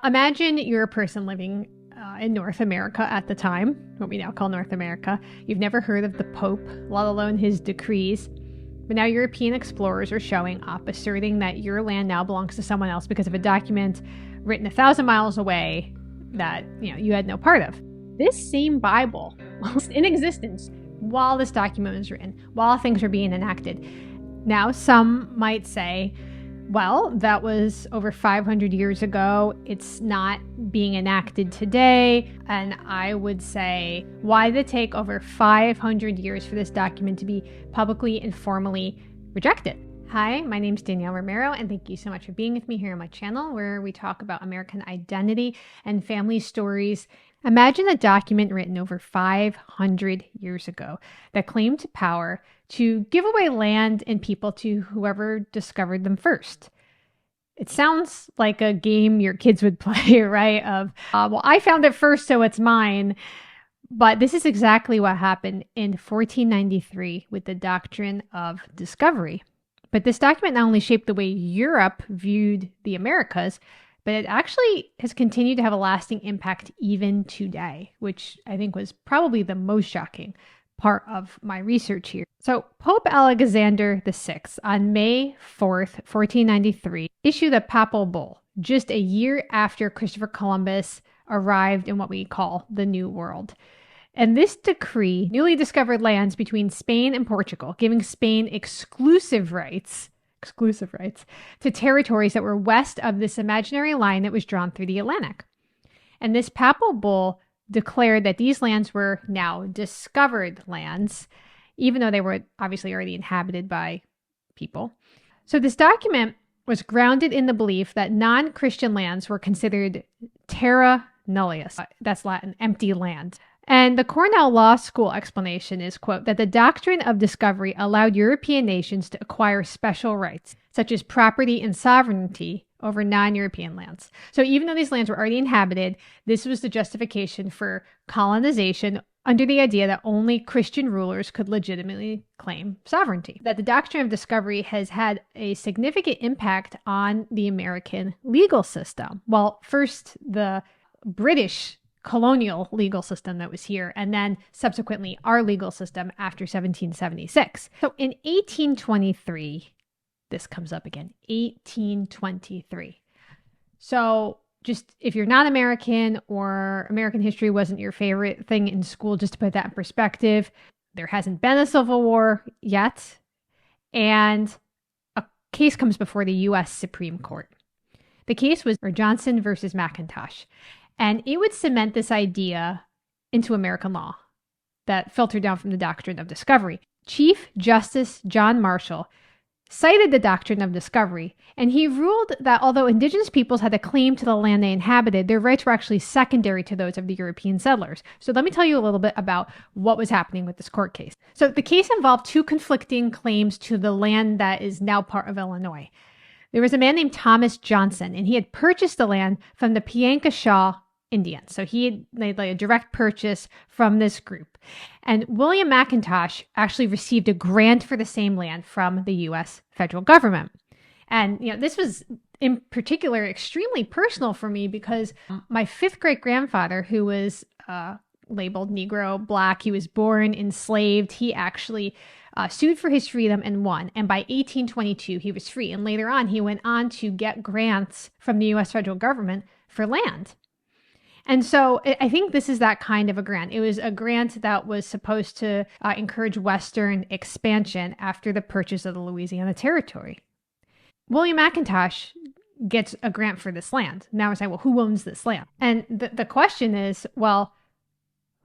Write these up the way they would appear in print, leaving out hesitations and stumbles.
Imagine you're a person living in North America at the time, what we now call North America. You've never heard of the Pope, let alone his decrees. But now European explorers are showing up, asserting that your land now belongs to someone else because of a document written 1,000 miles away that you had no part of. This same Bible was in existence while this document was written, while things were being enacted. Now, some might say, well, that was over 500 years ago. It's not being enacted today. And I would say, why did it take over 500 years for this document to be publicly and formally rejected? Hi, my name's Danielle Romero, and thank you so much for being with me here on my channel, where we talk about American identity and family stories. Imagine a document written over 500 years ago that claimed power to give away land and people to whoever discovered them first. It sounds like a game your kids would play, right? Well, I found it first, so it's mine. But this is exactly what happened in 1493 with the Doctrine of Discovery. But this document not only shaped the way Europe viewed the Americas, but it actually has continued to have a lasting impact even today, which I think was probably the most shocking part of my research here. So Pope Alexander VI on May 4th, 1493, issued a papal bull just a year after Christopher Columbus arrived in what we call the New World. And this decree newly discovered lands between Spain and Portugal, giving Spain exclusive rights to territories that were west of this imaginary line that was drawn through the Atlantic. And this papal bull declared that these lands were now discovered lands, even though they were obviously already inhabited by people. So this document was grounded in the belief that non-Christian lands were considered terra nullius. That's Latin, empty land. And the Cornell Law School explanation is, quote, that the Doctrine of Discovery allowed European nations to acquire special rights, such as property and sovereignty over non-European lands. So even though these lands were already inhabited, this was the justification for colonization under the idea that only Christian rulers could legitimately claim sovereignty. That the Doctrine of Discovery has had a significant impact on the American legal system. Well, first the British colonial legal system that was here, and then subsequently our legal system after 1776. So in 1823, this comes up again, 1823. So just if you're not American or American history wasn't your favorite thing in school, just to put that in perspective, there hasn't been a civil war yet, and a case comes before the U.S. Supreme Court. The case was Johnson versus McIntosh. And it would cement this idea into American law that filtered down from the Doctrine of Discovery. Chief Justice John Marshall cited the Doctrine of Discovery, and he ruled that although Indigenous peoples had a claim to the land they inhabited, their rights were actually secondary to those of the European settlers. So let me tell you a little bit about what was happening with this court case. So the case involved two conflicting claims to the land that is now part of Illinois. There was a man named Thomas Johnson, and he had purchased the land from the Piankashaw Indians. So he had made a direct purchase from this group. And William McIntosh actually received a grant for the same land from the U.S. federal government. And, this was in particular extremely personal for me because my fifth great grandfather, who was labeled Negro, Black, he was born enslaved. He actually sued for his freedom and won. And by 1822, he was free. And later on, he went on to get grants from the U.S. federal government for land. And so I think this is that kind of a grant. It was a grant that was supposed to encourage Western expansion after the purchase of the Louisiana territory. William McIntosh gets a grant for this land. Now we're saying, well, who owns this land? And the question is, well,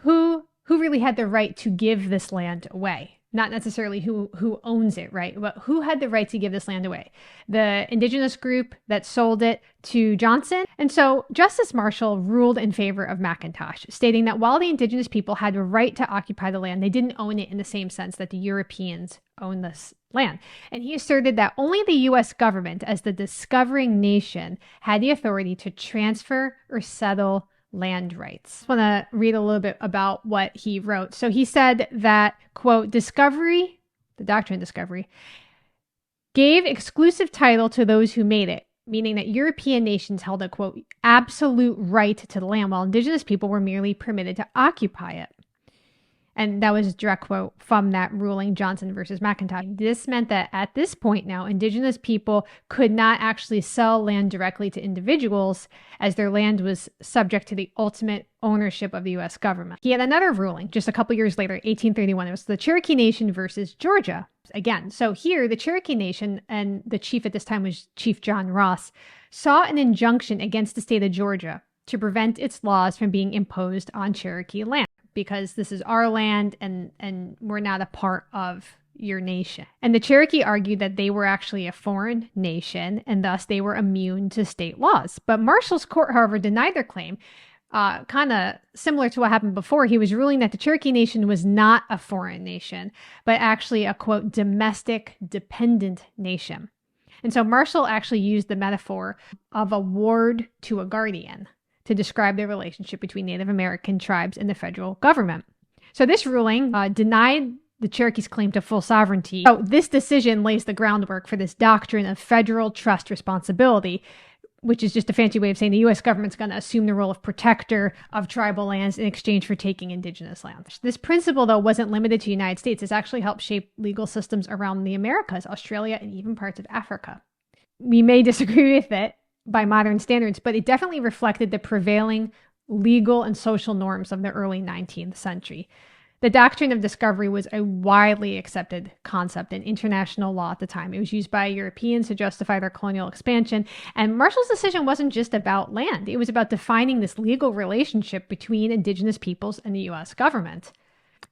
who really had the right to give this land away? Not necessarily who owns it, right? But who had the right to give this land away? The Indigenous group that sold it to Johnson. And so Justice Marshall ruled in favor of McIntosh, stating that while the Indigenous people had the right to occupy the land, they didn't own it in the same sense that the Europeans own this land. And he asserted that only the U.S. government, as the discovering nation, had the authority to transfer or settle land rights. I want to read a little bit about what he wrote. So he said that, quote, Discovery, the Doctrine of Discovery, gave exclusive title to those who made it, meaning that European nations held a, quote, absolute right to the land, while Indigenous people were merely permitted to occupy it. And that was a direct quote from that ruling, Johnson versus McIntosh. This meant that at this point now, Indigenous people could not actually sell land directly to individuals, as their land was subject to the ultimate ownership of the U.S. government. He had another ruling just a couple years later, 1831. It was the Cherokee Nation versus Georgia. Again, so here, the Cherokee Nation, and the chief at this time was Chief John Ross, sought an injunction against the state of Georgia to prevent its laws from being imposed on Cherokee land, because this is our land and we're not a part of your nation. And the Cherokee argued that they were actually a foreign nation and thus they were immune to state laws. But Marshall's court, however, denied their claim. Kind of similar to what happened before. He was ruling that the Cherokee Nation was not a foreign nation, but actually a, quote, domestic dependent nation. And so Marshall actually used the metaphor of a ward to a guardian to describe the relationship between Native American tribes and the federal government. So this ruling denied the Cherokees' claim to full sovereignty. So this decision lays the groundwork for this doctrine of federal trust responsibility, which is just a fancy way of saying the U.S. government's going to assume the role of protector of tribal lands in exchange for taking indigenous land. This principle, though, wasn't limited to the United States. It's actually helped shape legal systems around the Americas, Australia, and even parts of Africa. We may disagree with it by modern standards, but it definitely reflected the prevailing legal and social norms of the early 19th century. The Doctrine of Discovery was a widely accepted concept in international law at the time. It was used by Europeans to justify their colonial expansion. And Marshall's decision wasn't just about land. It was about defining this legal relationship between Indigenous peoples and the U.S. government.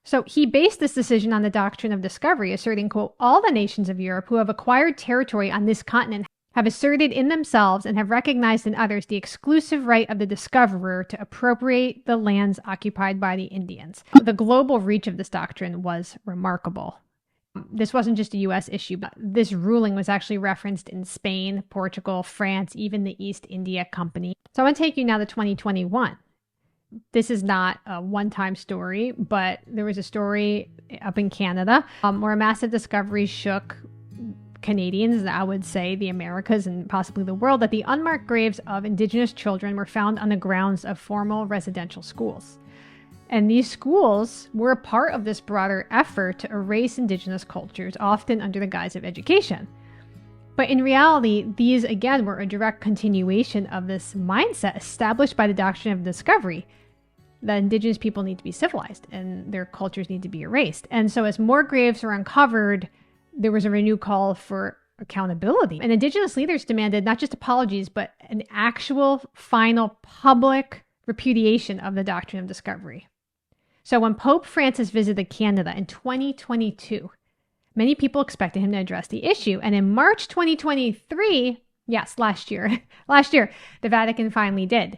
So he based this decision on the Doctrine of Discovery, asserting, quote, all the nations of Europe who have acquired territory on this continent have asserted in themselves and have recognized in others the exclusive right of the discoverer to appropriate the lands occupied by the Indians. The global reach of this doctrine was remarkable. This wasn't just a U.S. issue, but this ruling was actually referenced in Spain, Portugal, France, even the East India Company. So I want to take you now to 2021. This is not a one-time story, but there was a story up in Canada where a massive discovery shook Canadians, I would say the Americas and possibly the world, that the unmarked graves of Indigenous children were found on the grounds of formal residential schools. And these schools were a part of this broader effort to erase Indigenous cultures, often under the guise of education. But in reality, these again were a direct continuation of this mindset established by the Doctrine of Discovery, that Indigenous people need to be civilized and their cultures need to be erased. And so as more graves were uncovered, there was a renewed call for accountability. And Indigenous leaders demanded not just apologies, but an actual final public repudiation of the Doctrine of Discovery. So when Pope Francis visited Canada in 2022, many people expected him to address the issue. And in March 2023, yes, last year, the Vatican finally did.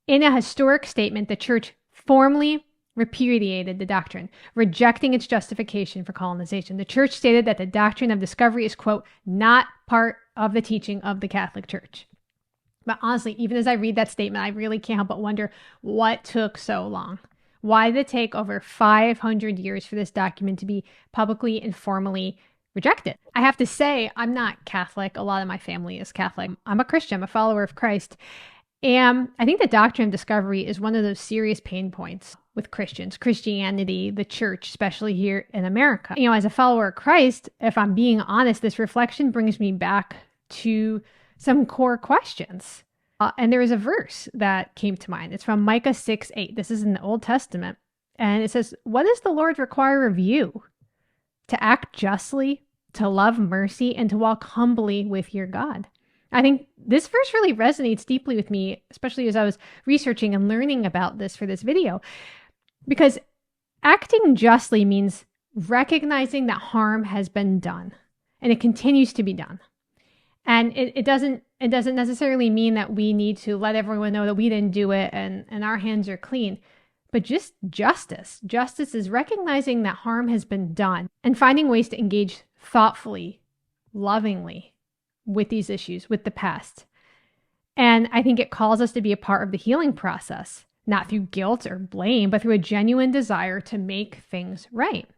In a historic statement, the church formally repudiated the doctrine, rejecting its justification for colonization. The church stated that the Doctrine of Discovery is, quote, not part of the teaching of the Catholic Church. But honestly, even as I read that statement, I really can't help but wonder what took so long. Why did it take over 500 years for this document to be publicly and formally rejected? I have to say, I'm not Catholic. A lot of my family is Catholic. I'm a Christian, I'm a follower of Christ. And I think the Doctrine of Discovery is one of those serious pain points with Christians, Christianity, the church, especially here in America. You know, as a follower of Christ, if I'm being honest, this reflection brings me back to some core questions. And there is a verse that came to mind. It's from Micah 6:8. This is in the Old Testament. And it says, what does the Lord require of you? To act justly, to love mercy, and to walk humbly with your God. I think this verse really resonates deeply with me, especially as I was researching and learning about this for this video, because acting justly means recognizing that harm has been done and it continues to be done. And it doesn't necessarily mean that we need to let everyone know that we didn't do it and our hands are clean, but just justice. Justice is recognizing that harm has been done and finding ways to engage thoughtfully, lovingly with these issues, with the past. And I think it calls us to be a part of the healing process, not through guilt or blame, but through a genuine desire to make things right.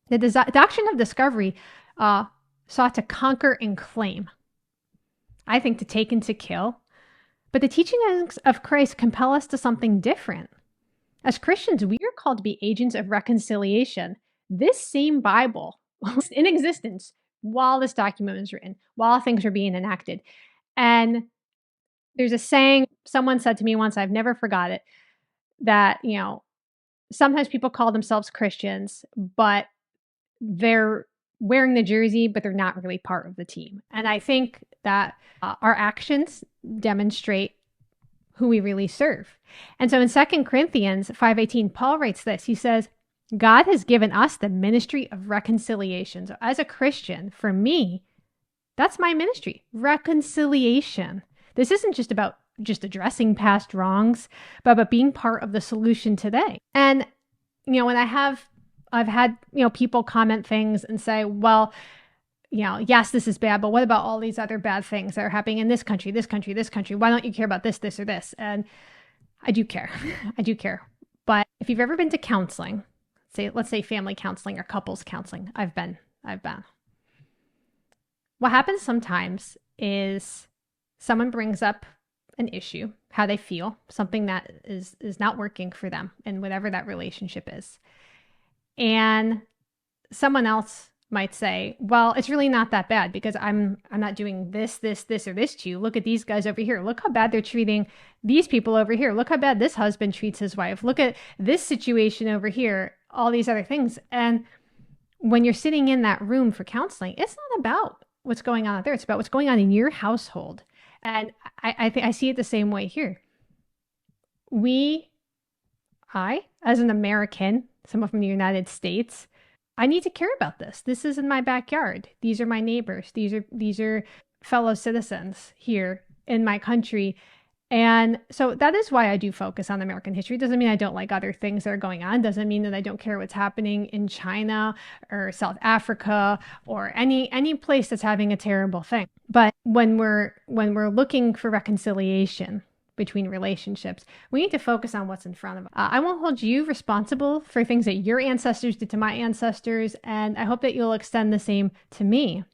The Doctrine of Discovery sought to conquer and claim. I think, to take and to kill. But the teachings of Christ compel us to something different. As Christians, we are called to be agents of reconciliation. This same Bible was in existence while this document was written, while things were being enacted. And there's a saying someone said to me once, I've never forgot it, that, sometimes people call themselves Christians, but they're wearing the jersey, but they're not really part of the team. And I think that our actions demonstrate who we really serve. And so in 2 Corinthians 5:18, Paul writes this. He says, God has given us the ministry of reconciliation. So as a Christian, for me, that's my ministry, reconciliation. This isn't just about just addressing past wrongs, but about being part of the solution today. And, when I've had, people comment things and say, well, yes, this is bad, but what about all these other bad things that are happening in this country, this country, this country? Why don't you care about this, this, or this? And I do care. I do care. But if you've ever been to counseling, let's say family counseling or couples counseling, I've been. What happens sometimes is someone brings up an issue, how they feel, something that is not working for them in whatever that relationship is. And someone else might say, well, it's really not that bad because I'm not doing this, or this to you. Look at these guys over here. Look how bad they're treating these people over here. Look how bad this husband treats his wife. Look at this situation over here, all these other things. And when you're sitting in that room for counseling, it's not about what's going on out there. It's about what's going on in your household. And I think I see it the same way here. I, as an American, someone from the United States, I need to care about this. This is in my backyard. These are my neighbors. These are fellow citizens here in my country. And so that is why I do focus on American history. Doesn't mean I don't like other things that are going on. Doesn't mean that I don't care what's happening in China or South Africa or any place that's having a terrible thing. But when we're looking for reconciliation between relationships, we need to focus on what's in front of us. I won't hold you responsible for things that your ancestors did to my ancestors, and I hope that you'll extend the same to me.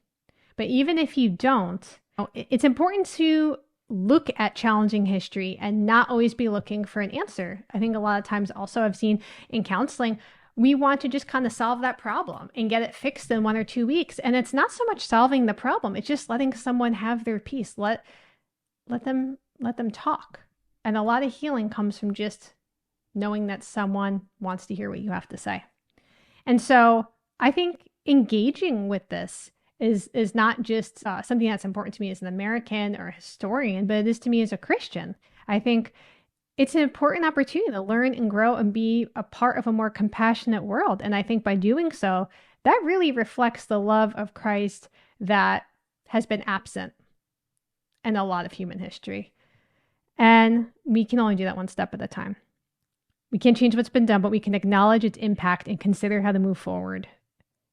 But even if you don't, it's important to look at challenging history and not always be looking for an answer. I think a lot of times also I've seen in counseling, we want to just kind of solve that problem and get it fixed in 1 or 2 weeks. And it's not so much solving the problem. It's just letting someone have their peace. Let them talk. And a lot of healing comes from just knowing that someone wants to hear what you have to say. And so I think engaging with this is not just something that's important to me as an American or a historian, but it is to me as a Christian. I think it's an important opportunity to learn and grow and be a part of a more compassionate world. And I think by doing so, that really reflects the love of Christ that has been absent in a lot of human history. And we can only do that one step at a time. We can't change what's been done, but we can acknowledge its impact and consider how to move forward.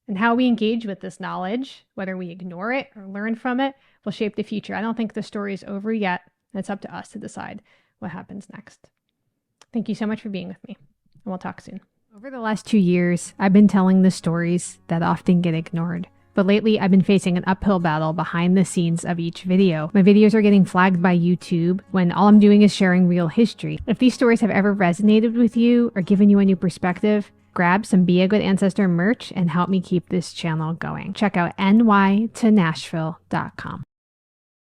And how we engage with this knowledge, whether we ignore it or learn from it, will shape the future. I don't think the story is over yet. It's up to us to decide what happens next. Thank you so much for being with me, and we'll talk soon. Over the last 2 years, I've been telling the stories that often get ignored. But lately, I've been facing an uphill battle behind the scenes of each video. My videos are getting flagged by YouTube when all I'm doing is sharing real history. If these stories have ever resonated with you or given you a new perspective, grab some Be a Good Ancestor merch and help me keep this channel going. Check out nytonashville.com.